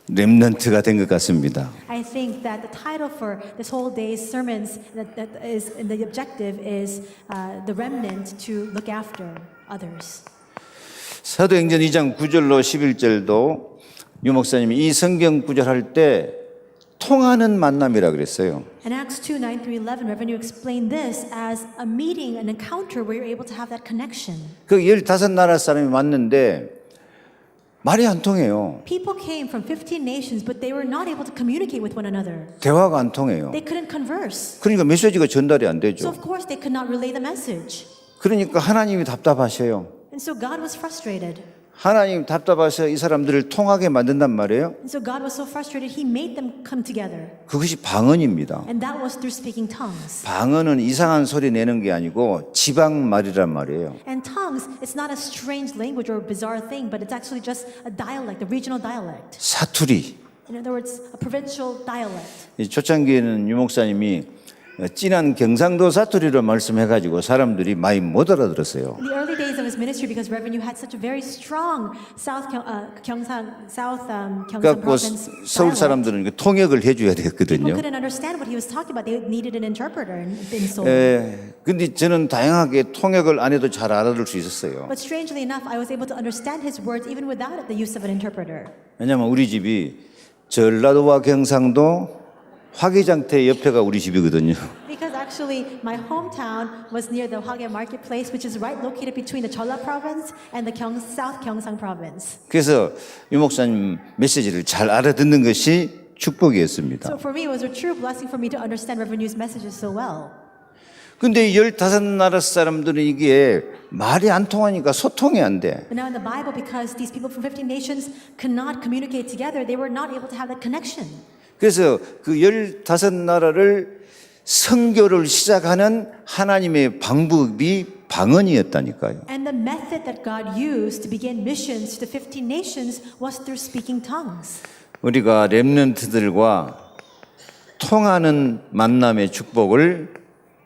렘넌트가 된 것 같습니다. I think that the title for this whole day's sermons that is and the objective is the remnant to look after others. 사도행전 2장 9절로 11절도 유 목사님이 이 성경 구절 할 때 통하는 만남이라 그랬어요. In Acts 2, 9 through 11, Reverend, you explained this as a meeting, an encounter where you're able to have that connection. 그 15나라 사람이 왔는데 말이 안 통해요. People came from 15 nations, but they were not able to communicate with one another. 대화가 안 통해요. They couldn't converse. 그러니까 메시지가 전달이 안 So 되죠. of course they could not relay the message. 그러니까 하나님이 답답하셔요. And so God was frustrated. 하나님 답답하셔 이 사람들을 통하게 만든단 말이에요. And so God was so frustrated, He made them come together. 그것이 방언입니다. And that was through speaking tongues. 방언은 이상한 소리 내는 게 아니고 지방 말이란 말이에요. And tongues, it's not a strange language or a bizarre thing, but it's actually just a dialect, a regional dialect. 사투리. In other words, a provincial dialect. 이 초창기에는 유 목사님이 진한 경상도 사투리로 말씀해가지고 사람들이 많이 못 알아들었어요. In the early days of his ministry, because Reverend, you had such a very strong Gyeongsang 그래갖고 province 서울 dialect. 사람들은 그 통역을 해줘야 People 됐거든요. couldn't understand what he was talking about. They needed an interpreter in Seoul. 근데 저는 다양하게 통역을 안 해도 잘 알아들을 수 있었어요. But strangely enough, I was able to understand his words even without the use of an interpreter. 왜냐하면 우리 집이 전라도와 경상도 화기장터 옆에가 우리 집이거든요. Because actually, my hometown was near the Hwagye Marketplace, which is right located between the Jeolla province and the South Gyeongsang province. 그래서 유 목사님 메시지를 잘 알아듣는 것이 축복이었습니다. So for me, it was a true blessing for me to understand Reverend Yu's messages so well. 근데 15나라 사람들은 이게 말이 안 통하니까 소통이 안 돼. But now in the Bible, because these people from 15 nations could not communicate together, they were not able to have that connection. 그래서 그 15나라를 선교를 시작하는 하나님의 방법이 방언이었다니까요. And the method that God used to begin missions to the 15 nations was through speaking tongues. 우리가 렘넌트들과 통하는 만남의 축복을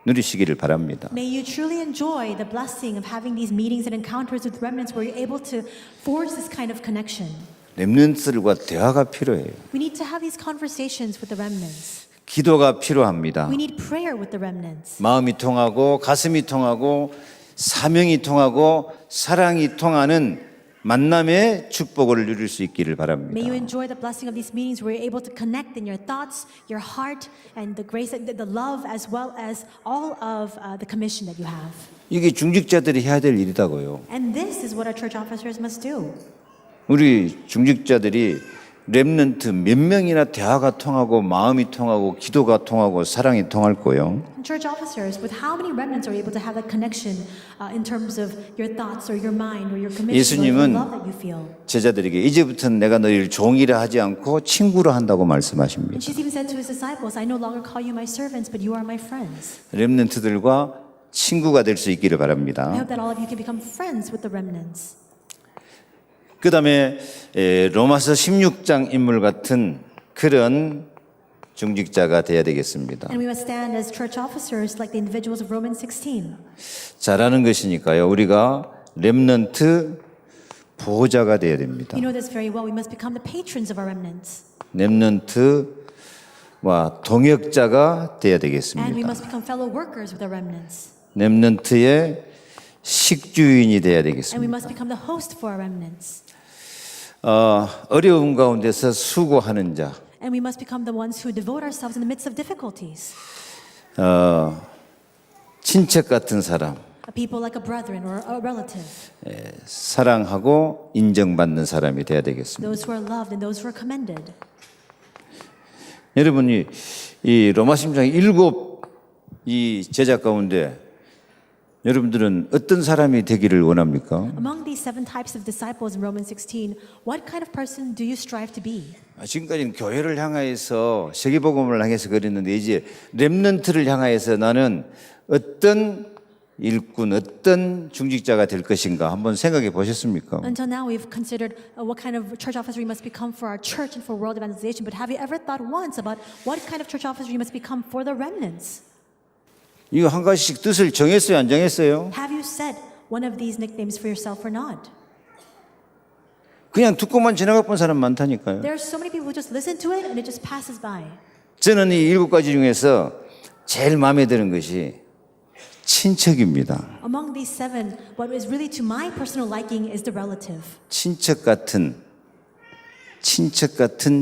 누리시기를 바랍니다. May you truly enjoy the blessing of having these meetings and encounters with remnants where you're able to forge this kind of connection. 렘넌트들과 대화가 필요해요. We need to have these conversations with the remnants. 기도가 필요합니다. We need prayer with the remnants. 마음이 통하고 가슴이 통하고 사명이 통하고 사랑이 통하는 만남의 축복을 누릴 수 있기를 바랍니다. May you enjoy the blessing of these meetings where you're able to connect in your thoughts, your heart, and the grace, the love, as well as all of the commission that you have. 이게 중직자들이 해야 될 일이다고요. And this is what our church officers must do. 우리 중직자들이 렘넌트 몇 명이나 대화가 통하고 마음이 통하고 기도가 통하고 사랑이 통할 거요. Church officers, with how many remnants are able to have that connection in terms of your thoughts or your mind or your commission or the love that you feel? 제자들에게 이제부터는 내가 너희를 종이라 하지 않고 친구로 한다고 말씀하십니다. And she even said to his disciples, I no longer call you my servants, but you are my friends. 렘넌트들과 친구가 될 수 있기를 I 바랍니다. hope that all of you can become friends with the remnants. 그 다음에 로마서 16장 인물 같은 그런 중직자가 되어야 되겠습니다. And we must stand as church officers like the individuals of Romans 16. 잘하는 것이니까요. 우리가 렘넌트 보호자가 되어야 됩니다. You know this very well. We must become the patrons of our remnants. 렘넌트와 동역자가 되어야 And we 되겠습니다. must become fellow workers with our remnants. 렘넌트의 식주인이 되어야 And we 되겠습니다. must become the host for our remnants. 어려움 가운데서 수고하는 자, And we must become the ones who devote ourselves in the midst of difficulties. 친척 같은 사람, A people like a brethren or a relative. 사랑하고 인정받는 사람이 되어야 되겠습니다. Those who are loved and those who are commended. 여러분이 이 로마심장 7 이 제자 가운데 여러분들은 어떤 사람이 되기를 원합니까? Among these 7 types of disciples in Romans 16, what kind of person do you strive to be? 지금까지는 교회를 향하여서 세계복음을 향해서 그랬는데 이제 렘넌트를 향하여서 나는 어떤 일꾼, 어떤 중직자가 될 것인가 한번 생각해 보셨습니까? Until now, we've considered what kind of church officer we must become for our church and for world evangelization. But have you ever thought once about what kind of church officer you must become for the remnants? 이거 한 가지씩 뜻을 정했어요, 안 정했어요? Have you set one of these nicknames for yourself or not? 그냥 듣고만 지나가 본 사람 많다니까요. There are so many people who just listen to it and it just passes by. 저는 이 7가지 중에서 제일 마음에 드는 것이 친척입니다. Among these 7, what is really to my personal liking is the relative. 친척 같은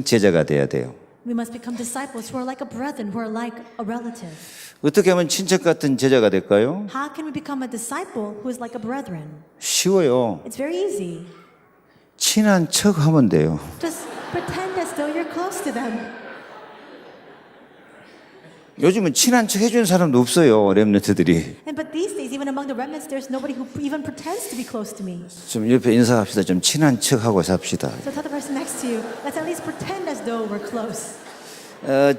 제자가 돼야 돼요. We must become disciples who are like a brethren, who are like a relative. 어떻게 하면 친척 같은 제자가 될까요? How can we become a disciple who is like a brethren? 쉬워요. It's very easy. 친한 척 하면 돼요. Just pretend as though you're close to them. 요즘은 친한 척 해주는 사람도 없어요, 렘넌트들이. But these days, even among the remnants, there's nobody who even pretends to be close to me. 좀 옆에 인사합시다. 좀 친한 척 하고 삽시다. So tell the person next to you, let's at least pretend as though we're close.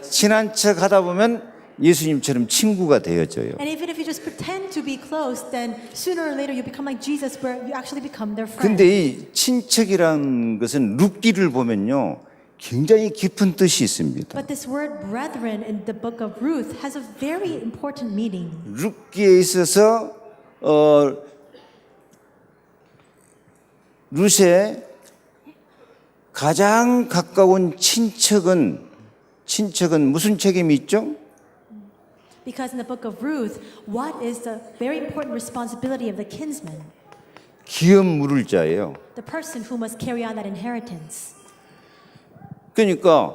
친한 척 하다 보면 예수님처럼 친구가 되어져요. And even if you just pretend to be close, then sooner or later you become like Jesus, where you actually become their friend. 근데 이 친척이라는 것은 룻기를 보면요, 굉장히 깊은 뜻이 있습니다. But this word brethren in the book of Ruth has a very important meaning. 룻기에 있어서 룻의 가장 가까운 친척은 무슨 책임이 있죠? Because in the book of Ruth, what is the very important responsibility of the kinsman? 기업 물을 자예요. The person who must carry on that inheritance. 그러니까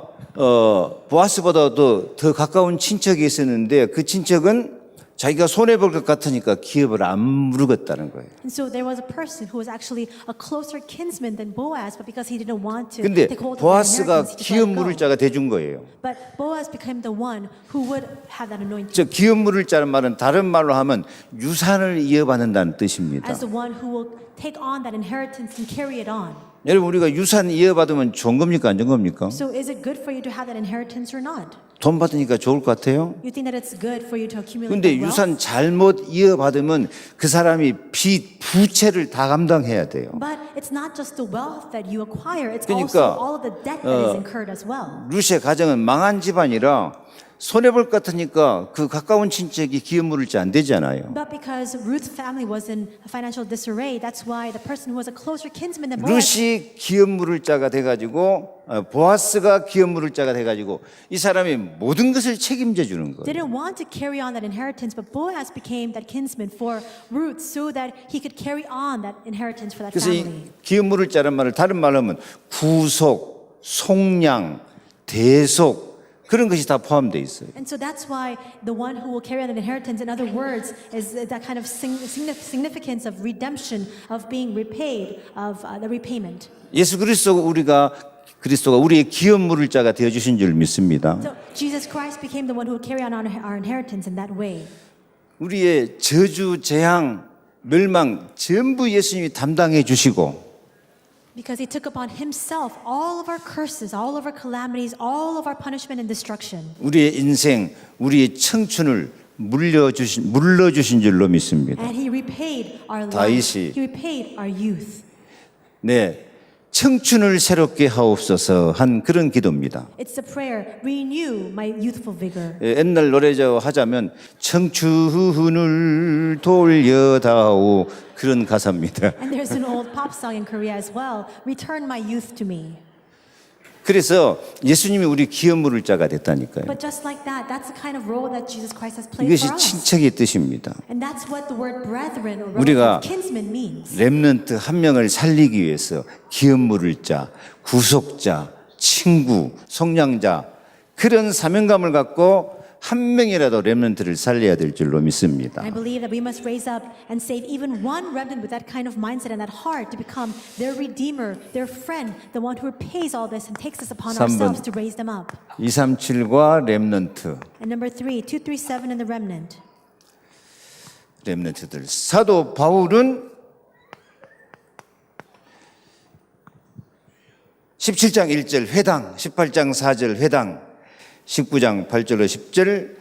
보아스보다도 더 가까운 친척이 있었는데 그 친척은 자기가 손해볼 것 같으니까 기업을 안 물었다는 거예요. And so there was a person who was actually a closer kinsman than Boaz, but because he didn't want to 근데 take hold of the 보아스가 inheritance, he just 기업 let 물을 go. 자가 돼준 거예요. But Boaz became the one who would have that anointing. 저 기업 물을 자는 말은 다른 말로 하면 유산을 이어받는다는 뜻입니다. As the one who will take on that inheritance and carry it on. 여러분 우리가 유산 이어받으면 좋은 겁니까 안 좋은 겁니까? So is it good for you to have that inheritance or not? 돈 받으니까 좋을 것 같아요. You think that it's good for you to accumulate 근데 that wealth? 유산 잘못 이어받으면 그 사람이 빚, 부채를 다 감당해야 돼요. But it's not just the wealth that you acquire, it's 그러니까, also all of the debt that is incurred as well. 룻의 가정은 망한 집안이라 손해볼 것 같으니까 그 가까운 친척이 기업 물을 자 안 되잖아요. But because Ruth's family was in financial disarray, that's why the person who was a closer kinsman than Boaz 룻이 기업 물을 자가 돼가지고 보아스가 기업 물을 자가 돼가지고 이 사람이 모든 것을 책임져 주는 거예요. didn't want to carry on that inheritance, but Boaz became that kinsman for Ruth so that he could carry on that inheritance for that 그래서 family. 이 기업 물을 자란 말을 다른 말로 하면 구속, 속량, 대속 그런 것이 다 포함되어 있어요. And so that's why the one who will carry on an inheritance, in other words, is that kind of significance of redemption, of being repaid, of the repayment. 예수 그리스도가 우리의 기업 물을 자가 되어 주신 줄 믿습니다. So Jesus Christ became the one who will carry on our inheritance in that way. 우리의 저주, 재앙, 멸망 전부 예수님이 담당해 주시고 Because he took upon himself all of our curses, all of our calamities, all of our punishment and destruction. 우리의 인생, 우리의 청춘을 물러주신 줄로 믿습니다. And he repaid our life. 다윗이 He repaid our youth. 네, 청춘을 새롭게 하옵소서 한 그런 기도입니다. It's the prayer, renew my youthful vigor. 옛날 노래저 하자면 청춘을 돌려다오 그런 가사입니다. And there's an old pop song in Korea as well, return my youth to me. 그래서 예수님이 우리 기업물을 자가 됐다니까요. But just like that, that's the kind of role that Jesus Christ has played 이것이 for us. 친척의 뜻입니다. And that's what the word brethren or 우리가 relative kinsman means. 렘넌트 한 명을 살리기 위해서 기업물을 자, 구속자, 친구, 속량자 그런 사명감을 갖고 한 명이라도 렘넌트를 살려야 될 줄로 믿습니다. I believe that we must raise up and save even one remnant with that kind of mindset and that heart to become their redeemer, their friend, the one who repays all this and takes us upon 3번. ourselves to raise them up. 237과 렘넌트, And number 3, 237 and the remnant. 렘넌트들. 사도 바울은 17장 1절 회당, 18장 4절 회당, 19장 8절로 10절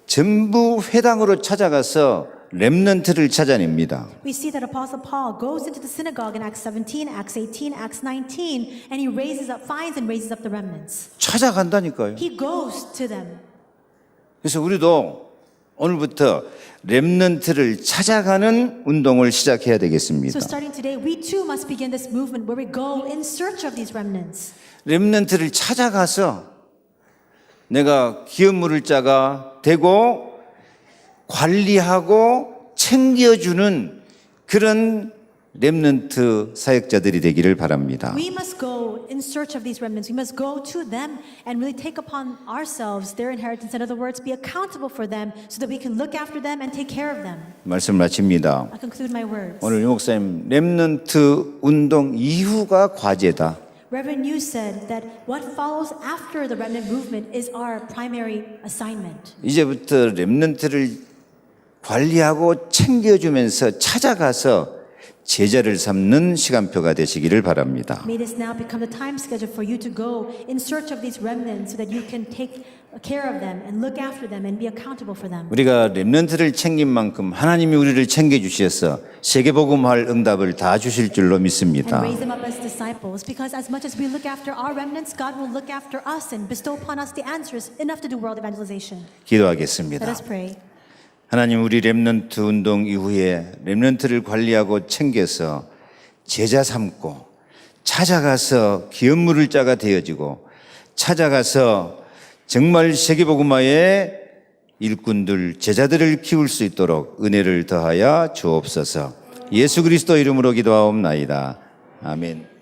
전부 회당으로 찾아가서 렘넌트를 찾아냅니다. We see that Apostle Paul goes into the synagogue in Acts 17, Acts 18, Acts 19, and he finds and raises up the remnants. 찾아간다니까요. He goes to them. 그래서 우리도 오늘부터 렘넌트를 찾아가는 운동을 시작해야 되겠습니다. So starting today, we too must begin this movement where we go in search of these remnants. 렘넌트를 찾아가서 내가 기업물을 자가 되고 관리하고 챙겨주는 그런 렘넌트 사역자들이 되기를 바랍니다. We must go in search of these remnants. We must go to them and really take upon ourselves their inheritance. In other words, be accountable for them so that we can look after them and take care of them. 말씀 마칩니다. I conclude my words. 오늘 유 목사님 렘넌트 운동 이후가 과제다. Reverend Yu said that what follows after the remnant movement is our primary assignment. 이제부터 렘넌트를 관리하고 챙겨주면서 찾아가서 제자를 삼는 시간표가 되시기를 바랍니다. May this now become the time schedule for you to go in search of these remnants so that you can take care of them and look after them and be accountable for them. 우리가 렘넌트를 챙긴 만큼 하나님이 우리를 챙겨주셔서 세계복음화할 응답을 다 주실 줄로 And 믿습니다. raise them up as disciples, because as much as we look after our remnants, God will look after us and bestow upon us the answers enough to do world evangelization. Let 기도하겠습니다. us pray. 하나님 우리 렘넌트 운동 이후에 렘넌트를 관리하고 챙겨서 제자 삼고 찾아가서 기업물을 자가 되어지고 찾아가서 정말 세계복음화의 일꾼들 제자들을 키울 수 있도록 은혜를 더하여 주옵소서. 예수 그리스도 이름으로 기도하옵나이다. 아멘.